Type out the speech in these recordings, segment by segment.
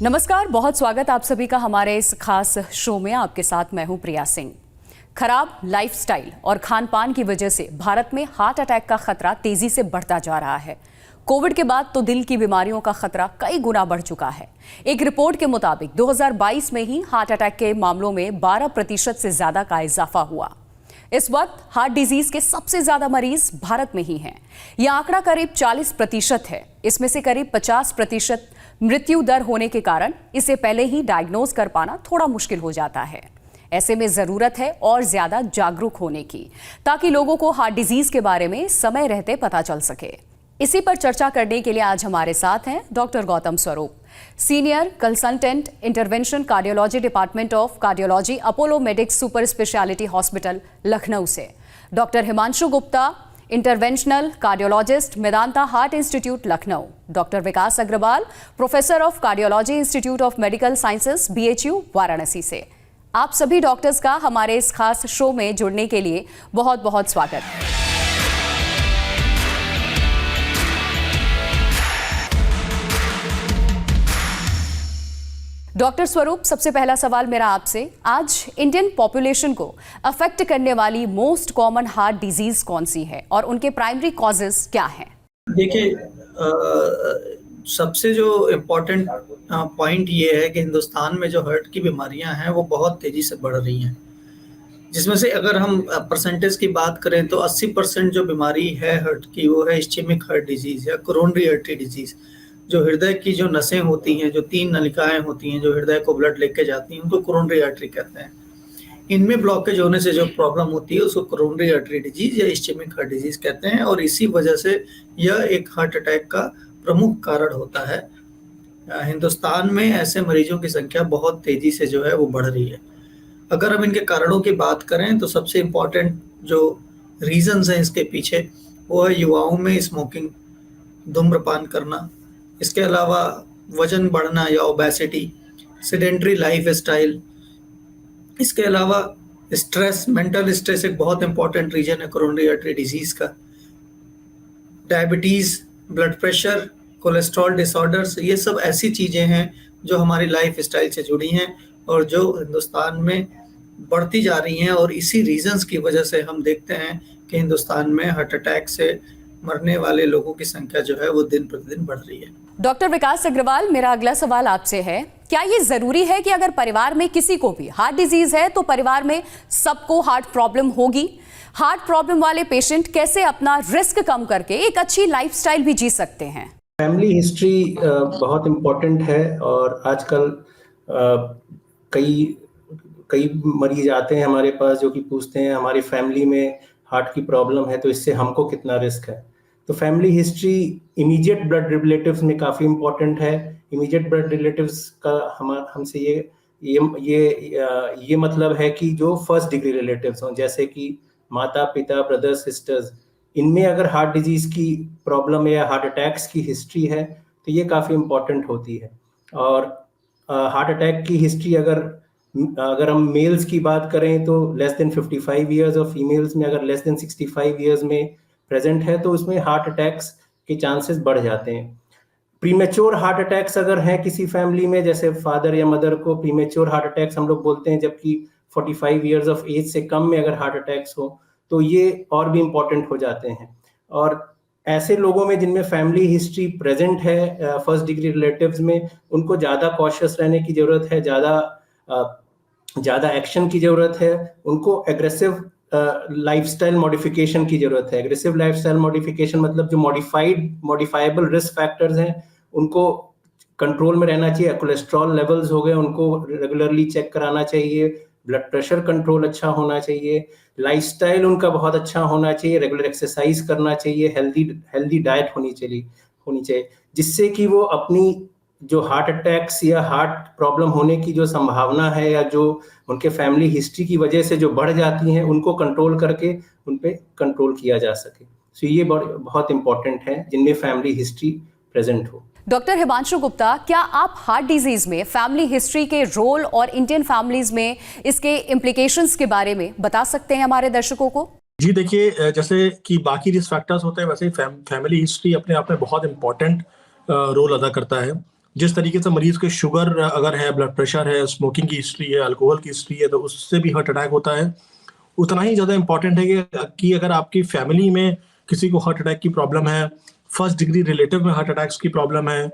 नमस्कार, बहुत स्वागत आप सभी का हमारे इस खास शो में। आपके साथ मैं हूं प्रिया सिंह। खराब लाइफस्टाइल और खान पान की वजह से भारत में हार्ट अटैक का खतरा तेजी से बढ़ता जा रहा है। कोविड के बाद तो दिल की बीमारियों का खतरा कई गुना बढ़ चुका है। एक रिपोर्ट के मुताबिक 2022 में ही हार्ट अटैक के मामलों में 12% से ज्यादा का इजाफा हुआ। इस वक्त हार्ट डिजीज के सबसे ज्यादा मरीज भारत में ही हैं। यह आंकड़ा करीब 40% है। इसमें से करीब 50% मृत्यु दर होने के कारण इसे पहले ही डायग्नोज कर पाना थोड़ा मुश्किल हो जाता है। ऐसे में जरूरत है और ज्यादा जागरूक होने की, ताकि लोगों को हार्ट डिजीज के बारे में समय रहते पता चल सके। इसी पर चर्चा करने के लिए आज हमारे साथ हैं doctor Gautam Swaroop, senior consultant intervention cardiology department of cardiology, Apollo Medics super speciality hospital Lucknow से, doctor Himanshu Gupta, interventional cardiologist, Medanta heart institute Lucknow, doctor Vikas Agarwal, professor of cardiology, institute of medical sciences, BHU Varanasi से। आप सभी डॉक्टर्स का हमारे इस खास शो में जुड़ने के लिए बहुत बहुत स्वागत। डॉक्टर स्वरूप, सबसे पहला सवाल मेरा आपसे, आज इंडियन पॉपुलेशन को अफेक्ट करने वाली मोस्ट कॉमन हार्ट डिजीज कौन सी है और उनके प्राइमरी कॉजेस क्या हैं? देखिए, सबसे जो इम्पोर्टेंट पॉइंट ये है कि हिंदुस्तान में जो हार्ट की बीमारियां हैं वो बहुत तेजी से बढ़ रही हैं, जिसमें से अगर हम परसेंटेज की बात करें तो 80% जो बीमारी है हार्ट की वो है इस्चेमिक हार्ट डिजीज या कोरोनरी आर्टरी डिजीज। जो हृदय की जो नसें होती हैं, जो 3 नलिकाएं होती हैं जो हृदय को ब्लड लेके जाती हैं, उनको कोरोनरी आर्टरी कहते हैं। इनमें ब्लॉकेज होने से जो प्रॉब्लम होती है उसको कोरोनरी आर्टरी डिजीज या इस्चेमिक हार्ट डिजीज कहते हैं, और इसी वजह से यह एक हार्ट अटैक का प्रमुख कारण होता है। हिंदुस्तान में ऐसे मरीजों की संख्या बहुत तेजी से जो है वो बढ़ रही है। अगर हम इनके कारणों की बात करें तो सबसे इम्पोर्टेंट जो रीजंस हैं इसके पीछे वो है युवाओं में स्मोकिंग, धूम्रपान करना, इसके अलावा वजन बढ़ना या ओबेसिटी, सेडेंटरी लाइफ स्टाइल, इसके अलावा स्ट्रेस, मेंटल स्ट्रेस एक बहुत इंपॉर्टेंट रीजन है कोरोनरी आर्टरी डिजीज का, diabetes, blood pressure, cholesterol disorders, ये सब ऐसी चीजें हैं जो हमारी लाइफ स्टाइल से जुड़ी हैं और जो हिंदुस्तान में बढ़ती जा रही हैं। और इसी रीजंस की वजह से हम देखते हैं कि हिंदुस्तान में हार्ट अटैक से मरने वाले लोगों की संख्या जो है वो दिन प्रतिदिन बढ़ रही है। डॉक्टर विकास अग्रवाल, मेरा अगला सवाल आपसे है, क्या ये जरूरी है कि अगर परिवार में किसी को भी हार्ट डिजीज है तो परिवार में सबको हार्ट प्रॉब्लम होगी? हार्ट प्रॉब्लम वाले पेशेंट कैसे अपना रिस्क कम करके एक अच्छी लाइफस्टाइल भी जी सकते हैं? फैमिली हिस्ट्री बहुत इम्पोर्टेंट है, और आजकल कई मरीज आते हैं हमारे पास जो कि पूछते हैं हमारी फैमिली में हार्ट की प्रॉब्लम है तो इससे हमको कितना रिस्क है। तो family history immediate blood relatives में काफ़ी इम्पोर्टेंट है। इमीडिएट ब्लड रिलेटिव्स का हमसे ये मतलब है कि जो फर्स्ट डिग्री रिलेटिव्स हों, जैसे कि माता पिता, ब्रदर्स, सिस्टर्स, इनमें अगर हार्ट डिजीज की प्रॉब्लम या हार्ट अटैक्स की हिस्ट्री है तो ये काफ़ी इम्पोर्टेंट होती है। और हार्ट अटैक की हिस्ट्री अगर हम मेल्स की बात करें तो लेस देन 55 ईयर्स और फीमेल्स में अगर लेस देन 65 ईयर्स में प्रेजेंट है तो उसमें हार्ट अटैक्स के चांसेस बढ़ जाते हैं। प्रीमेच्योर हार्ट अटैक्स अगर हैं किसी फैमिली में, जैसे फादर या मदर को प्रीमेच्योर हार्ट अटैक्स हम लोग बोलते हैं, जबकि 45 ईयर्स ऑफ एज से कम में अगर हार्ट अटैक्स हो तो ये और भी इम्पोर्टेंट हो जाते हैं। और ऐसे लोगों में जिनमें फैमिली हिस्ट्री प्रेजेंट है फर्स्ट डिग्री रिलेटिव्स में, उनको ज़्यादा कॉशियस रहने की ज़रूरत है, ज़्यादा एक्शन की ज़रूरत है, उनको एग्रेसिव लाइफस्टाइल मॉडिफिकेशन की ज़रूरत है। एग्रेसिव लाइफस्टाइल मॉडिफिकेशन मतलब जो मॉडिफाइबल रिस्क फैक्टर्स हैं उनको कंट्रोल में रहना चाहिए। कोलेस्ट्रॉल लेवल्स हो गए उनको रेगुलरली चेक कराना चाहिए, ब्लड प्रेशर कंट्रोल अच्छा होना चाहिए, लाइफस्टाइल उनका बहुत अच्छा होना चाहिए, रेगुलर एक्सरसाइज करना चाहिए, हेल्दी डाइट होनी चाहिए, जिससे कि वो अपनी जो हार्ट अटैक्स या हार्ट प्रॉब्लम होने की जो संभावना है या जो उनके फैमिली हिस्ट्री की वजह से जो बढ़ जाती हैं उनको कंट्रोल करके उन पे कंट्रोल किया जा सके। सो ये बहुत इंपॉर्टेंट है जिनमें फैमिली हिस्ट्री प्रेजेंट हो। डॉक्टर हिमांशु गुप्ता, क्या आप हार्ट डिजीज में फैमिली हिस्ट्री के रोल और इंडियन फैमिलीज में इसके इम्प्लीकेशंस के बारे में बता सकते हैं हमारे दर्शकों को? जी देखिए, जैसे कि बाकी रिस्क फैक्टर्स होते हैं वैसे ही फैमिली हिस्ट्री अपने आप में बहुत इंपॉर्टेंट रोल अदा करता है। जिस तरीके से मरीज के शुगर अगर है, ब्लड प्रेशर है, स्मोकिंग की हिस्ट्री है, अल्कोहल की हिस्ट्री है, तो उससे भी हार्ट अटैक होता है। उतना ही ज़्यादा इंपॉर्टेंट है कि अगर आपकी फैमिली में किसी को हार्ट अटैक की प्रॉब्लम है, फर्स्ट डिग्री रिलेटिव में हार्ट अटैक्स की प्रॉब्लम है,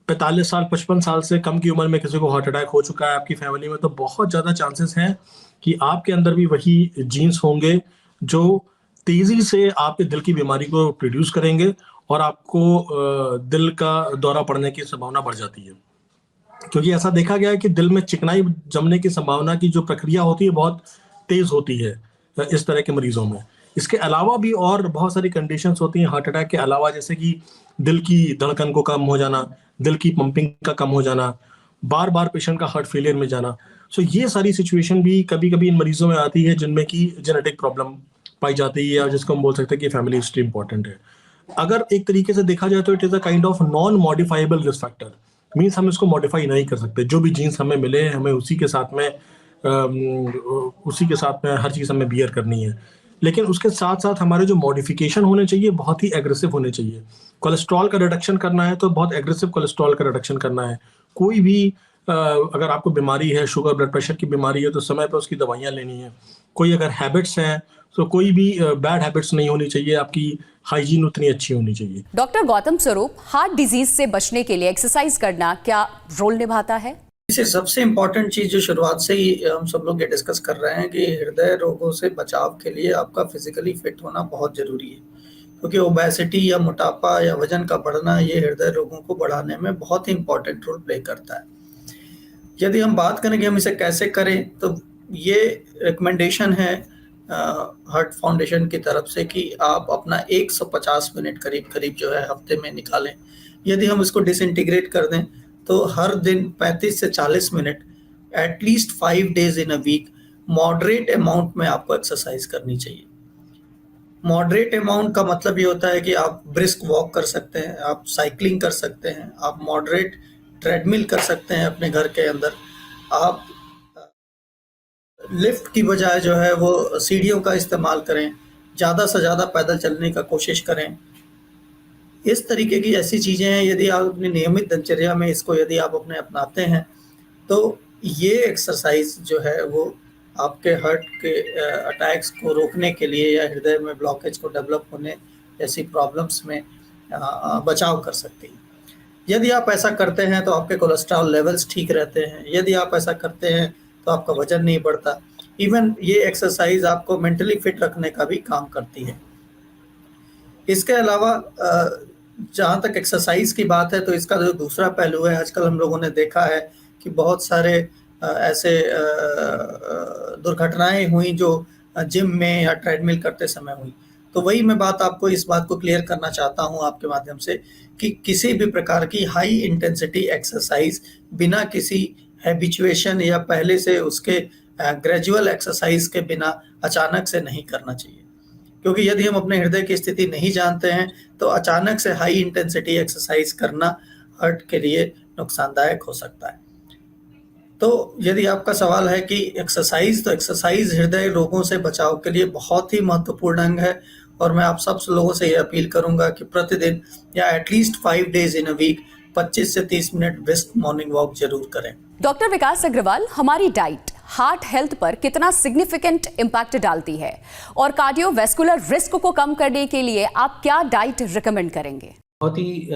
45 साल 55 साल से कम की उम्र में किसी को हार्ट अटैक हो चुका है आपकी फैमिली में, तो बहुत ज़्यादा चांसेस हैं कि आपके अंदर भी वही जीन्स होंगे जो तेज़ी से आपके दिल की बीमारी को प्रोड्यूस करेंगे और आपको दिल का दौरा पड़ने की संभावना बढ़ जाती है। क्योंकि ऐसा देखा गया है कि दिल में चिकनाई जमने की संभावना की जो प्रक्रिया होती है बहुत तेज होती है इस तरह के मरीजों में। इसके अलावा भी और बहुत सारी कंडीशंस होती हैं हार्ट अटैक के अलावा, जैसे कि दिल की धड़कन को कम हो जाना, दिल की पंपिंग का कम हो जाना, बार बार पेशेंट का हार्ट फेलियर में जाना। सो ये सारी सिचुएशन भी कभी कभी इन मरीजों में आती है जिनमें कि जेनेटिक प्रॉब्लम पाई जाती है, या जिसको हम बोल सकते हैं कि फैमिली हिस्ट्री इंपॉर्टेंट है। अगर एक तरीके से देखा जाए तो it is a kind of non modifiable risk factor, means हम इसको मॉडिफाई नहीं कर सकते। जो भी जीन्स हमें मिले हैं हमें उसी के साथ में हर चीज़ हमें बियर करनी है। लेकिन उसके साथ साथ हमारे जो मॉडिफिकेशन होने चाहिए बहुत ही एग्रेसिव होने चाहिए। कोलेस्ट्रॉल का रिडक्शन करना है तो बहुत एग्रेसिव कोलेस्ट्रॉल का रिडक्शन करना है। कोई भी अगर आपको बीमारी है, शुगर ब्लड प्रेशर की बीमारी है, तो समय पर उसकी दवाइयाँ लेनी है। कोई अगर हैबिट्स हैं तो कोई भी बैड हैबिट्स नहीं होनी चाहिए, आपकी हाइजीन उतनी अच्छी होनी चाहिए। डॉक्टर गौतम स्वरूप, हार्ट डिजीज से बचने के लिए एक्सरसाइज करना क्या रोल निभाता है? इसे सबसे इम्पोर्टेंट चीज जो शुरुआत से ही हम सब लोग ये डिस्कस कर रहे हैं कि हृदय रोगों से बचाव के लिए आपका फिजिकली फिट होना बहुत जरूरी है, क्योंकि ओबेसिटी या मोटापा या वजन का बढ़ना ये हृदय रोगों को बढ़ाने में बहुत ही इंपॉर्टेंट रोल प्ले करता है। यदि हम बात करें कि हम इसे कैसे करें, तो ये रिकमेंडेशन है हार्ट फाउंडेशन की तरफ से कि आप अपना 150 मिनट करीब करीब जो है हफ्ते में निकालें। यदि हम इसको डिसइंटीग्रेट कर दें तो हर दिन 35 से 40 minute at least 5 days in a week moderate amount में आपको एक्सरसाइज करनी चाहिए। मॉडरेट अमाउंट का मतलब ये होता है कि आप ब्रिस्क वॉक कर सकते हैं, आप साइकिलिंग कर सकते हैं, आप मॉडरेट ट्रेडमिल कर सकते हैं अपने घर के अंदर, आप लिफ्ट की बजाय जो है वो सीढ़ियों का इस्तेमाल करें, ज़्यादा से ज़्यादा पैदल चलने का कोशिश करें। इस तरीके की ऐसी चीज़ें हैं, यदि आप अपनी नियमित दिनचर्या में इसको यदि आप अपने अपनाते हैं तो ये एक्सरसाइज जो है वो आपके हार्ट के अटैक्स को रोकने के लिए या हृदय में ब्लॉकेज को डेवलप होने जैसी प्रॉब्लम्स में बचाव कर सकती है। यदि आप ऐसा करते हैं तो आपके कोलेस्ट्रॉल लेवल्स ठीक रहते हैं। यदि आप ऐसा करते हैं तो आपका वजन नहीं बढ़ता। इवन ये एक्सरसाइज आपको मेंटली फिट रखने का भी काम करती है। इसके अलावा जहाँ तक एक्सरसाइज की बात है तो इसका जो दूसरा पहलू है, आजकल हम लोगों ने देखा है कि बहुत सारे ऐसे दुर्घटनाएं हुई जो जिम में या ट्रेडमिल करते समय हुई। तो वही मैं आपको इस बात को क्लियर करना चाहता हूं आपके माध्यम से कि किसी भी प्रकार की हाई इंटेंसिटी एक्सरसाइज बिना किसी हैबिचुएशन या पहले से उसके ग्रेजुअल एक्सरसाइज के बिना अचानक से नहीं करना चाहिए, क्योंकि यदि हम अपने हृदय की स्थिति नहीं जानते हैं तो अचानक से हाई इंटेंसिटी एक्सरसाइज करना हार्ट के लिए नुकसानदायक हो सकता है। तो यदि आपका सवाल है कि एक्सरसाइज, तो एक्सरसाइज हृदय रोगों से बचाव के लिए बहुत ही महत्वपूर्ण अंग है, और मैं आप सब लोगों से ये अपील करूंगा कि प्रतिदिन या at least 5 days in a week 25 से 30 मिनट ब्रिस्क मॉर्निंग वॉक जरूर करें। डॉक्टर विकास अग्रवाल, हमारी डाइट हार्ट हेल्थ पर कितना सिग्निफिकेंट इम्पैक्ट डालती है, और कार्डियोवैस्कुलर रिस्क को कम करने के लिए आप क्या डाइट रिकमेंड करेंगे? बहुत ही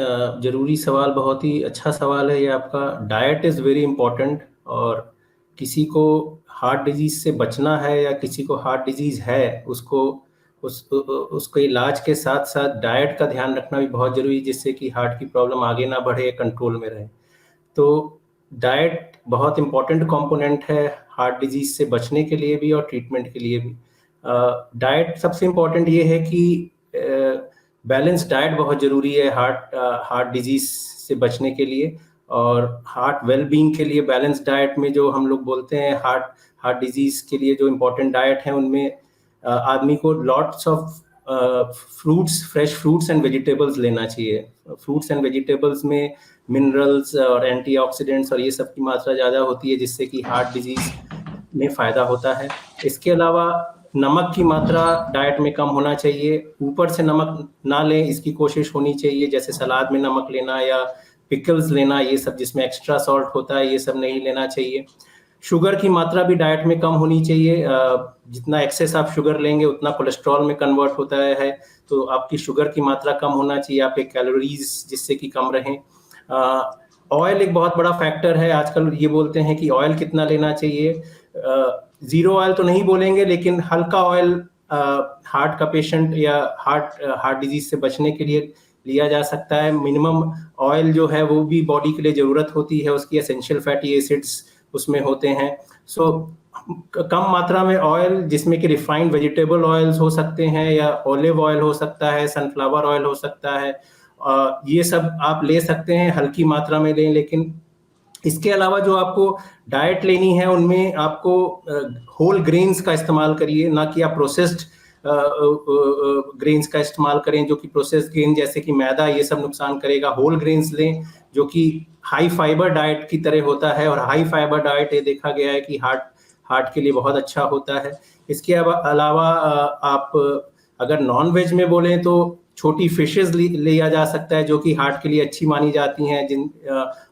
जरूरी सवाल, बहुत ही अच्छा सवाल है ये आपका। डाइट इज़ वेरी इंपॉर्टेंट, और किसी को हार्ट डिजीज से बचना है या किसी को हार्ट डिजीज है उसको इलाज के साथ साथ डाइट का ध्यान रखना भी बहुत जरूरी है, जिससे कि हार्ट की प्रॉब्लम आगे ना बढ़े, कंट्रोल में रहे। तो डाइट बहुत इंपॉर्टेंट कंपोनेंट है हार्ट डिजीज से बचने के लिए भी और ट्रीटमेंट के लिए भी। डाइट सबसे इम्पॉर्टेंट ये है कि बैलेंस डाइट बहुत ज़रूरी है हार्ट डिजीज से बचने के लिए, और हार्ट वेल बीइंग के लिए बैलेंस डाइट में जो हम लोग बोलते हैं हार्ट डिजीज के लिए जो इम्पोर्टेंट डाइट है, उनमें आदमी को lots of fruits, fresh fruits and vegetables लेना चाहिए। फ्रूट्स एंड वेजिटेबल्स में मिनरल्स और एंटीऑक्सीडेंट्स और ये सब की मात्रा ज़्यादा होती है, जिससे कि हार्ट डिजीज में फ़ायदा होता है। इसके अलावा नमक की मात्रा डाइट में कम होना चाहिए, ऊपर से नमक ना लें इसकी कोशिश होनी चाहिए, जैसे सलाद में नमक लेना या पिकल्स लेना, ये सब जिसमें एक्स्ट्रा सॉल्ट होता है, ये सब नहीं लेना चाहिए। शुगर की मात्रा भी डाइट में कम होनी चाहिए। जितना एक्सेस आप शुगर लेंगे उतना कोलेस्ट्रॉल में कन्वर्ट होता है, तो आपकी शुगर की मात्रा कम होना चाहिए, आपके कैलोरीज जिससे कि कम रहें। ऑयल एक बहुत बड़ा फैक्टर है। आजकल ये बोलते हैं कि ऑयल कितना लेना चाहिए। जीरो ऑयल तो नहीं बोलेंगे, लेकिन हल्का ऑयल हार्ट का पेशेंट या हार्ट डिजीज से बचने के लिए लिया जा सकता है। मिनिमम ऑयल जो है वो भी बॉडी के लिए ज़रूरत होती है, उसकी एसेंशियल फैटी एसिड्स उसमें होते हैं। सो कम मात्रा में ऑयल, जिसमें कि रिफाइंड वेजिटेबल ऑयल्स हो सकते हैं या ऑलिव ऑयल हो सकता है, सनफ्लावर ऑयल हो सकता है, ये सब आप ले सकते हैं, हल्की मात्रा में लें। लेकिन इसके अलावा जो आपको डाइट लेनी है उनमें आपको होल ग्रेन्स का इस्तेमाल करिए, ना कि आप प्रोसेस्ड ग्रेन्स का इस्तेमाल करें, जो कि प्रोसेस्ड ग्रेन जैसे कि मैदा ये सब नुकसान करेगा। होल ग्रेन्स लें जो कि हाई फाइबर डाइट की तरह होता है, और हाई फाइबर डाइट ये देखा गया है कि हार्ट के लिए बहुत अच्छा होता है। इसके अलावा आप अगर नॉन वेज में बोलें तो छोटी फिशेस लिया जा सकता है, जो कि हार्ट के लिए अच्छी मानी जाती हैं,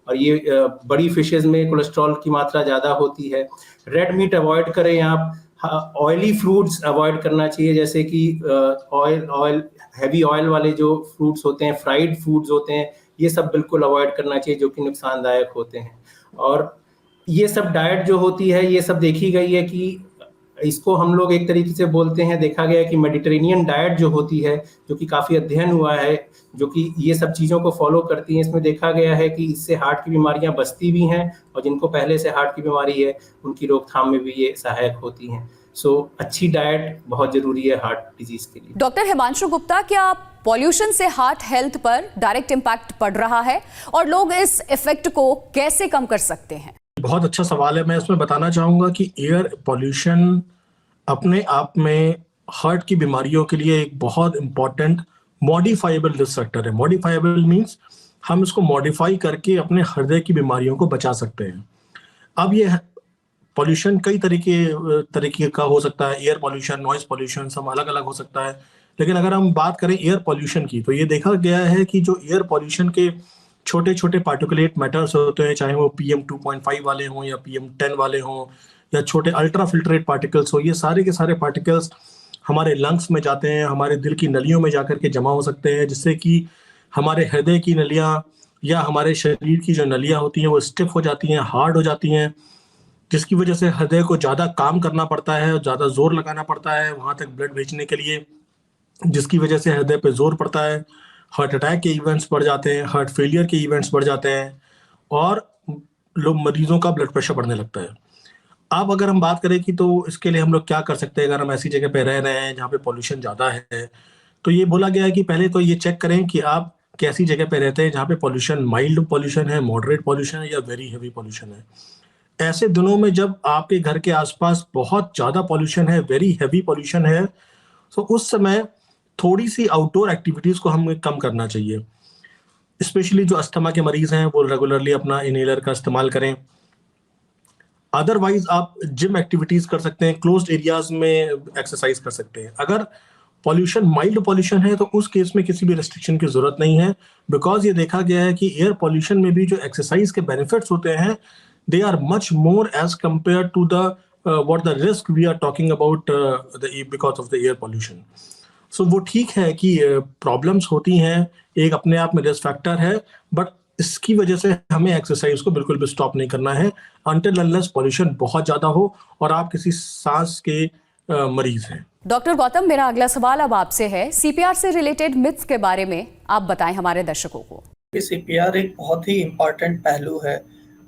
और ये बड़ी फिशेस में कोलेस्ट्रॉल की मात्रा ज़्यादा होती है। रेड मीट अवॉइड करें आप। ऑयली फ्रूट्स अवॉइड करना चाहिए, जैसे कि हैवी ऑयल वाले जो फ्रूट्स होते हैं, फ्राइड फूड्स होते हैं, ये सब बिल्कुल अवॉइड करना चाहिए, जो कि नुकसानदायक होते हैं। और ये सब डाइट जो होती है, ये सब देखी गई है कि इसको हम लोग एक तरीके से बोलते हैं, देखा गया है कि मेडिटेरेनियन डाइट जो होती है, जो कि काफ़ी अध्ययन हुआ है, जो कि ये सब चीज़ों को फॉलो करती हैं, इसमें देखा गया है कि इससे हार्ट की बीमारियां बचती भी हैं, और जिनको पहले से हार्ट की बीमारी है उनकी रोकथाम में भी ये सहायक होती हैं। सो अच्छी डाइट बहुत ज़रूरी है हार्ट डिजीज़ के लिए। डॉक्टर हिमांशु गुप्ता, क्या पॉल्यूशन से हार्ट हेल्थ पर डायरेक्ट इम्पैक्ट पड़ रहा है, और लोग इस इफेक्ट को कैसे कम कर सकते हैं? बहुत अच्छा सवाल है। मैं इसमें बताना चाहूंगा कि एयर पॉल्यूशन अपने आप में हार्ट की बीमारियों के लिए एक बहुत इंपॉर्टेंट मॉडिफाइबल रिस्क फैक्टर है। मॉडिफाइबल मींस हम इसको मॉडिफाई करके अपने हृदय की बीमारियों को बचा सकते हैं। अब ये पॉल्यूशन कई तरीके का हो सकता है। एयर पॉल्यूशन, नॉइज पॉल्यूशन, सब अलग अलग हो सकता है। लेकिन अगर हम बात करें एयर पॉल्यूशन की, तो ये देखा गया है कि जो एयर पॉल्यूशन के छोटे छोटे पार्टिकुलेट मैटर्स होते हैं, चाहे वो PM 2.5 वाले हों या PM 10 वाले हों या छोटे अल्ट्रा फिल्ट्रेट पार्टिकल्स हो, ये सारे के सारे पार्टिकल्स हमारे लंग्स में जाते हैं, हमारे दिल की नलियों में जाकर के जमा हो सकते हैं, जिससे कि हमारे हृदय की नलियां या हमारे शरीर की जो नलियां होती हैं वो स्टिफ हो जाती हैं, हार्ड हो जाती हैं, जिसकी वजह से हृदय को ज़्यादा काम करना पड़ता है, ज़्यादा जोर लगाना पड़ता है वहाँ तक ब्लड भेजने के लिए, जिसकी वजह से हृदय पे जोर पड़ता है, हार्ट अटैक के इवेंट्स बढ़ जाते हैं, हार्ट फेलियर के इवेंट्स बढ़ जाते हैं, और लोग मरीजों का ब्लड प्रेशर बढ़ने लगता है। अब अगर हम बात करें कि तो इसके लिए हम लोग क्या कर सकते हैं, अगर हम ऐसी जगह पे रह रहे हैं जहाँ पे पॉल्यूशन ज़्यादा है, तो ये बोला गया है कि पहले तो ये चेक करें कि आप कैसी जगह पे रहते हैं, जहाँ पे पॉल्यूशन माइल्ड पॉल्यूशन है, मॉडरेट पॉल्यूशन है या वेरी हेवी पॉल्यूशन है। ऐसे दिनों में जब आपके घर के आसपास बहुत ज़्यादा पॉल्यूशन है, वेरी हैवी पॉल्यूशन है, तो उस समय थोड़ी सी आउटडोर एक्टिविटीज़ को हमें कम करना चाहिए। स्पेशली जो अस्थमा के मरीज हैं वो रेगुलरली अपना इनहेलर का इस्तेमाल करें। अदरवाइज आप जिम एक्टिविटीज़ कर सकते हैं, क्लोज्ड एरियाज में एक्सरसाइज कर सकते हैं। अगर पॉल्यूशन माइल्ड पॉल्यूशन है तो उस केस में किसी भी रेस्ट्रिक्शन की जरूरत नहीं है, बिकॉज ये देखा गया है कि एयर पॉल्यूशन में भी जो एक्सरसाइज के बेनिफिट्स होते हैं, they are much more as compared to the what the risk we are talking about because of the air pollution. So वो ठीक है कि प्रॉब्लम्स होती हैं, एक अपने आप में रिस्क फैक्टर है, बट इसकी वजह से हमें एक्सरसाइज को बिल्कुल भी स्टॉप नहीं करना है until unless पॉल्यूशन बहुत ज़्यादा हो और आप किसी सांस के मरीज हैं। डॉक्टर गौतम, मेरा अगला सवाल अब आपसे है। CPR से रिलेटेड मिथ्स के बारे में आप बताएं हमारे दर्शकों को। CPR एक बहुत ही इम्पॉर्टेंट पहलू है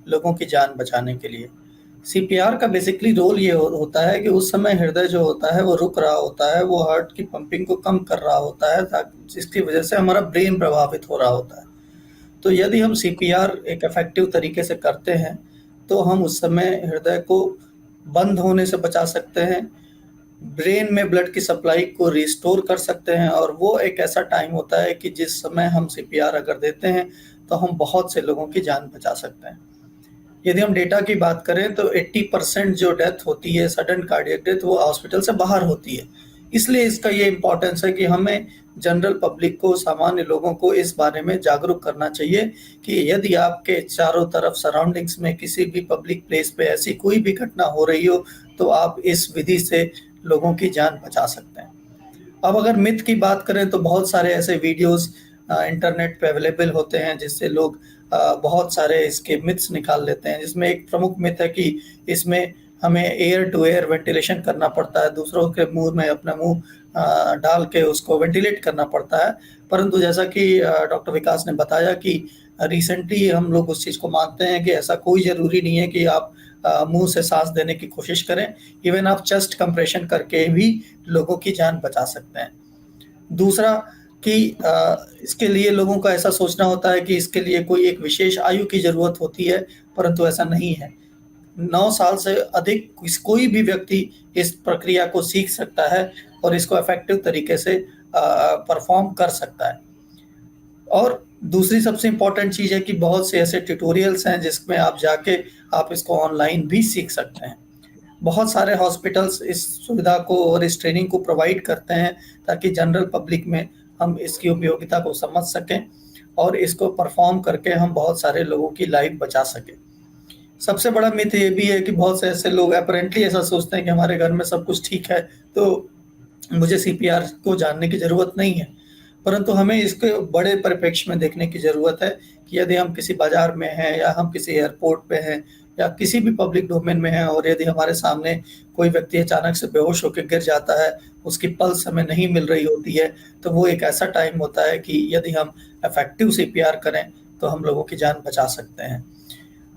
लोगों की जान बचाने के लिए। CPR का बेसिकली रोल ये होता है कि उस समय हृदय जो होता है वो रुक रहा होता है, वो हार्ट की पंपिंग को कम कर रहा होता है, जिसकी वजह से हमारा ब्रेन प्रभावित हो रहा होता है। तो यदि हम CPR एक इफेक्टिव तरीके से करते हैं तो हम उस समय हृदय को बंद होने से बचा सकते हैं, ब्रेन में ब्लड की सप्लाई को रिस्टोर कर सकते हैं, और वो एक ऐसा टाइम होता है कि जिस समय हम CPR अगर देते हैं तो हम बहुत से लोगों की जान बचा सकते हैं। यदि हम डेटा की बात करें तो 80% जो डेथ होती है, सडन कार्डियक डेथ, वो हॉस्पिटल से बाहर होती है। इसलिए इसका ये इम्पोर्टेंस है कि हमें जनरल पब्लिक को, सामान्य लोगों को इस बारे में जागरूक करना चाहिए कि यदि आपके चारों तरफ सराउंडिंग्स में किसी भी पब्लिक प्लेस पे ऐसी कोई भी घटना हो रही हो तो आप इस विधि से लोगों की जान बचा सकते हैं। अब अगर मिथ की बात करें तो बहुत सारे ऐसे वीडियोस इंटरनेट पे अवेलेबल होते हैं जिससे लोग बहुत सारे इसके मिथ्स निकाल लेते हैं, जिसमें एक प्रमुख मिथ है कि इसमें हमें एयर टू एयर वेंटिलेशन करना पड़ता है, दूसरों के मुंह में अपना मुंह डाल के उसको वेंटिलेट करना पड़ता है। परंतु जैसा कि डॉक्टर विकास ने बताया कि रिसेंटली हम लोग उस चीज़ को मानते हैं कि ऐसा कोई ज़रूरी नहीं है कि आप मुंह से सांस देने की कोशिश करें। इवन आप चेस्ट कंप्रेशन करके भी लोगों की जान बचा सकते हैं। दूसरा कि इसके लिए लोगों का ऐसा सोचना होता है कि इसके लिए कोई एक विशेष आयु की ज़रूरत होती है, परंतु ऐसा नहीं है। 9 साल से अधिक कोई भी व्यक्ति इस प्रक्रिया को सीख सकता है और इसको इफेक्टिव तरीके से परफॉर्म कर सकता है। और दूसरी सबसे इम्पोर्टेंट चीज़ है कि बहुत से ऐसे ट्यूटोरियल्स हैं जिसमें आप जाके आप इसको ऑनलाइन भी सीख सकते हैं। बहुत सारे हॉस्पिटल्स इस सुविधा को और इस ट्रेनिंग को प्रोवाइड करते हैं ताकि जनरल पब्लिक में हम इसकी उपयोगिता को समझ सकें और इसको परफॉर्म करके हम बहुत सारे लोगों की लाइफ बचा सकें। सबसे बड़ा मिथ ये भी है कि बहुत से ऐसे लोग अपरेंटली ऐसा सोचते हैं कि हमारे घर में सब कुछ ठीक है तो मुझे सीपीआर को जानने की ज़रूरत नहीं है। परंतु हमें इसके बड़े परिप्रेक्ष्य में देखने की ज़रूरत है कि यदि हम किसी बाजार में हैं या हम किसी एयरपोर्ट पे हैं या किसी भी पब्लिक डोमेन में हैं और यदि हमारे सामने कोई व्यक्ति अचानक से बेहोश होकर गिर जाता है, उसकी पल्स हमें नहीं मिल रही होती है, तो वो एक ऐसा टाइम होता है कि यदि हम इफेक्टिव सीपीआर करें तो हम लोगों की जान बचा सकते हैं।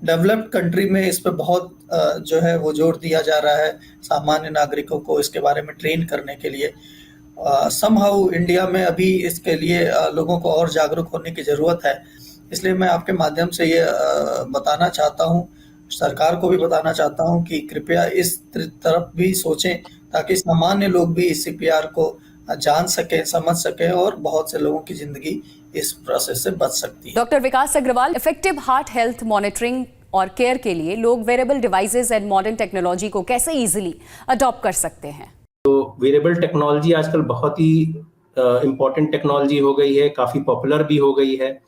डेवलप्ड कंट्री में इस पे बहुत जो है वो जोर दिया जा रहा है सामान्य नागरिकों को इसके बारे में ट्रेन करने के लिए। समहाउ इंडिया में अभी इसके लिए लोगों को और जागरूक होने की ज़रूरत है। इसलिए मैं आपके माध्यम से ये बताना चाहता हूँ, सरकार को भी बताना चाहता हूँ कि कृपया इस तरफ भी सोचें ताकि सामान्य लोग भी इस सीपीआर को जान सकें, समझ सकें और बहुत से लोगों की ज़िंदगी इस प्रोसेस से बच सकती है। Doctor Vikas Agarwal, effective heart health monitoring और केयर के लिए लोग wearable devices and modern technology को कैसे इजीली अडॉप्ट कर सकते हैं? तो वेरेबल टेक्नोलॉजी आजकल बहुत ही इम्पोर्टेंट टेक्नोलॉजी हो गई है, काफ़ी पॉपुलर भी हो गई है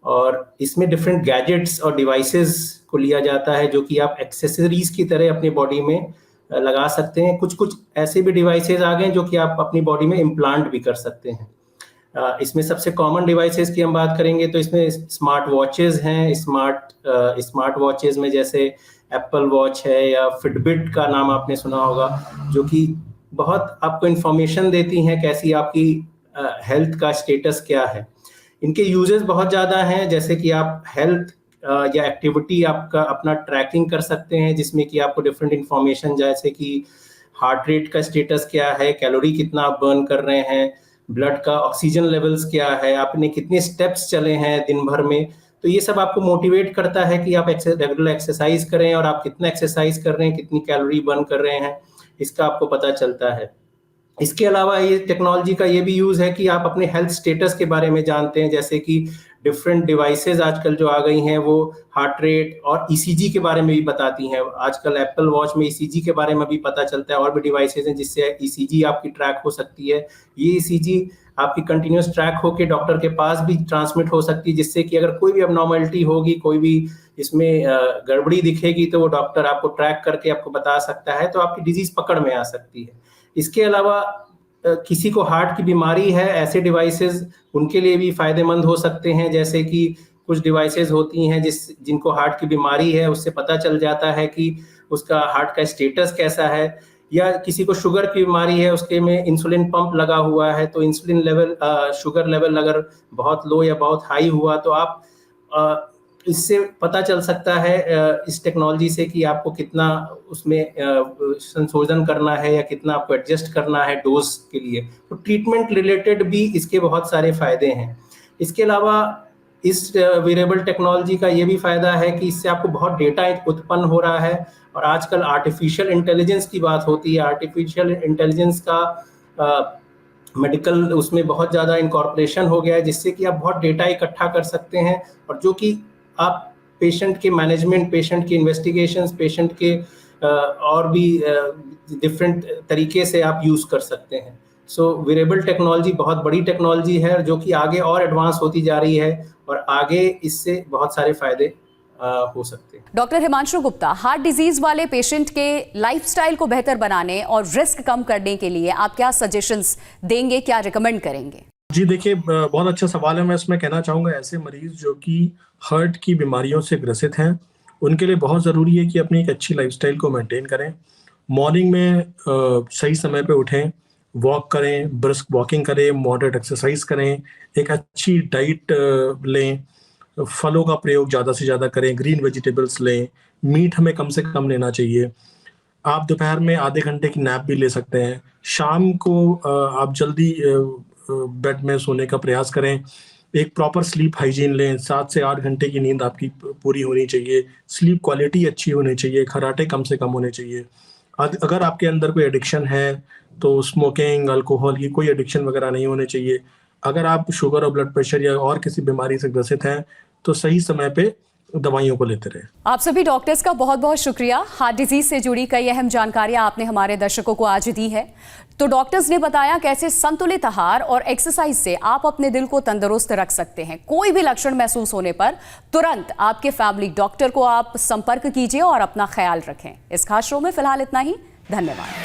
और इसमें डिफरेंट गैजेट्स और डिवाइसेस को लिया जाता है जो कि आप एक्सेसरीज की तरह अपनी बॉडी में लगा सकते हैं। कुछ ऐसे भी डिवाइसेस आ गए जो कि आप अपनी बॉडी में इम्प्लांट भी कर सकते हैं। इसमें सबसे कॉमन डिवाइसेस की हम बात करेंगे तो इसमें स्मार्ट वॉचेस हैं। स्मार्ट वॉचेस में जैसे एप्पल वॉच है या फिटबिट का नाम आपने सुना होगा, जो कि बहुत आपको इन्फॉर्मेशन देती हैं कैसी आपकी हेल्थ का स्टेटस क्या है। इनके यूजेस बहुत ज़्यादा हैं, जैसे कि आप हेल्थ या एक्टिविटी आपका अपना ट्रैकिंग कर सकते हैं जिसमें कि आपको डिफरेंट इन्फॉर्मेशन जैसे कि हार्ट रेट का स्टेटस क्या है, कैलोरी कितना आप बर्न कर रहे हैं, ब्लड का ऑक्सीजन लेवल्स क्या है, आपने कितने स्टेप्स चले हैं दिन भर में। तो ये सब आपको मोटिवेट करता है कि आप रेगुलर एक्सरसाइज करें और आप कितना एक्सरसाइज कर रहे हैं, कितनी कैलोरी बर्न कर रहे हैं, इसका आपको पता चलता है। इसके अलावा ये टेक्नोलॉजी का ये भी यूज़ है कि आप अपने हेल्थ स्टेटस के बारे में जानते हैं, जैसे कि डिफरेंट डिवाइसेस आजकल जो आ गई हैं वो हार्ट रेट और ईसीजी के बारे में भी बताती हैं। आजकल एप्पल वॉच में ईसीजी के बारे में भी पता चलता है, और भी डिवाइसेस हैं जिससे ईसीजी आपकी ट्रैक हो सकती है। ये ईसीजी आपकी कंटिन्यूस ट्रैक होकर डॉक्टर के पास भी ट्रांसमिट हो सकती है, जिससे कि अगर कोई भी अबनॉर्मलिटी होगी, कोई भी इसमें गड़बड़ी दिखेगी तो वो डॉक्टर आपको ट्रैक करके आपको बता सकता है, तो आपकी डिजीज पकड़ में आ सकती है। इसके अलावा किसी को हार्ट की बीमारी है, ऐसे डिवाइसेस उनके लिए भी फायदेमंद हो सकते हैं, जैसे कि कुछ डिवाइसेस होती हैं जिनको हार्ट की बीमारी है, उससे पता चल जाता है कि उसका हार्ट का स्टेटस कैसा है। या किसी को शुगर की बीमारी है, उसके में इंसुलिन पंप लगा हुआ है, तो इंसुलिन लेवल शुगर लेवल अगर बहुत लो या बहुत हाई हुआ तो आप इससे पता चल सकता है इस टेक्नोलॉजी से कि आपको कितना उसमें संशोधन करना है या कितना आपको एडजस्ट करना है डोज के लिए। तो ट्रीटमेंट रिलेटेड भी इसके बहुत सारे फायदे हैं। इसके अलावा इस वेरेबल टेक्नोलॉजी का ये भी फायदा है कि इससे आपको बहुत डेटा उत्पन्न हो रहा है, और आजकल आर्टिफिशियल इंटेलिजेंस की बात होती है। आर्टिफिशियल इंटेलिजेंस का मेडिकल उसमें बहुत ज़्यादा इनकॉर्पोरेशन हो गया है, जिससे कि आप बहुत डेटा इकट्ठा कर सकते हैं, और जो कि आप पेशेंट के मैनेजमेंट, पेशेंट की इन्वेस्टिगेशंस, पेशेंट के और भी डिफरेंट तरीके से आप यूज़ कर सकते हैं। सो वेरेबल टेक्नोलॉजी बहुत बड़ी टेक्नोलॉजी है जो कि आगे और एडवांस होती जा रही है और आगे इससे बहुत सारे फायदे हो सकते हैं। Doctor Himanshu Gupta, heart disease वाले पेशेंट के लाइफस्टाइल को बेहतर बनाने और रिस्क कम करने के लिए आप क्या सजेशंस देंगे, क्या रिकमेंड करेंगे? जी देखिए, बहुत अच्छा सवाल है। मैं इसमें कहना चाहूँगा ऐसे मरीज जो कि हार्ट की बीमारियों से ग्रसित हैं उनके लिए बहुत ज़रूरी है कि अपनी एक अच्छी लाइफस्टाइल को मेंटेन करें। मॉर्निंग में सही समय पे उठें, वॉक करें, ब्रिस्क वॉकिंग करें, मॉडरेट एक्सरसाइज करें, एक अच्छी डाइट लें, फलों का प्रयोग ज़्यादा से ज़्यादा करें, ग्रीन वेजिटेबल्स लें, मीट हमें कम से कम लेना चाहिए। आप दोपहर में आधे घंटे की नैप भी ले सकते हैं। शाम को आप जल्दी बेड में सोने का प्रयास करें। एक प्रॉपर स्लीप हाइजीन लें। 7 से 8 घंटे की नींद आपकी पूरी होनी चाहिए। स्लीप क्वालिटी अच्छी होनी चाहिए। खर्राटे कम से कम होने चाहिए। अगर आपके अंदर कोई एडिक्शन है तो स्मोकिंग, अल्कोहल की कोई एडिक्शन वगैरह नहीं होने चाहिए। अगर आप शुगर और ब्लड प्रेशर या और किसी बीमारी से ग्रसित हैं तो सही समय पे दवाइयों को लेते रहे। आप सभी डॉक्टर्स का बहुत बहुत शुक्रिया। हार्ट डिजीज से जुड़ी कई अहम जानकारियां आपने हमारे दर्शकों को आज दी है। तो डॉक्टर्स ने बताया कैसे संतुलित आहार और एक्सरसाइज से आप अपने दिल को तंदुरुस्त रख सकते हैं। कोई भी लक्षण महसूस होने पर तुरंत आपके फैमिली डॉक्टर को आप संपर्क कीजिए और अपना ख्याल रखें। इस खास शो में फिलहाल इतना ही। धन्यवाद।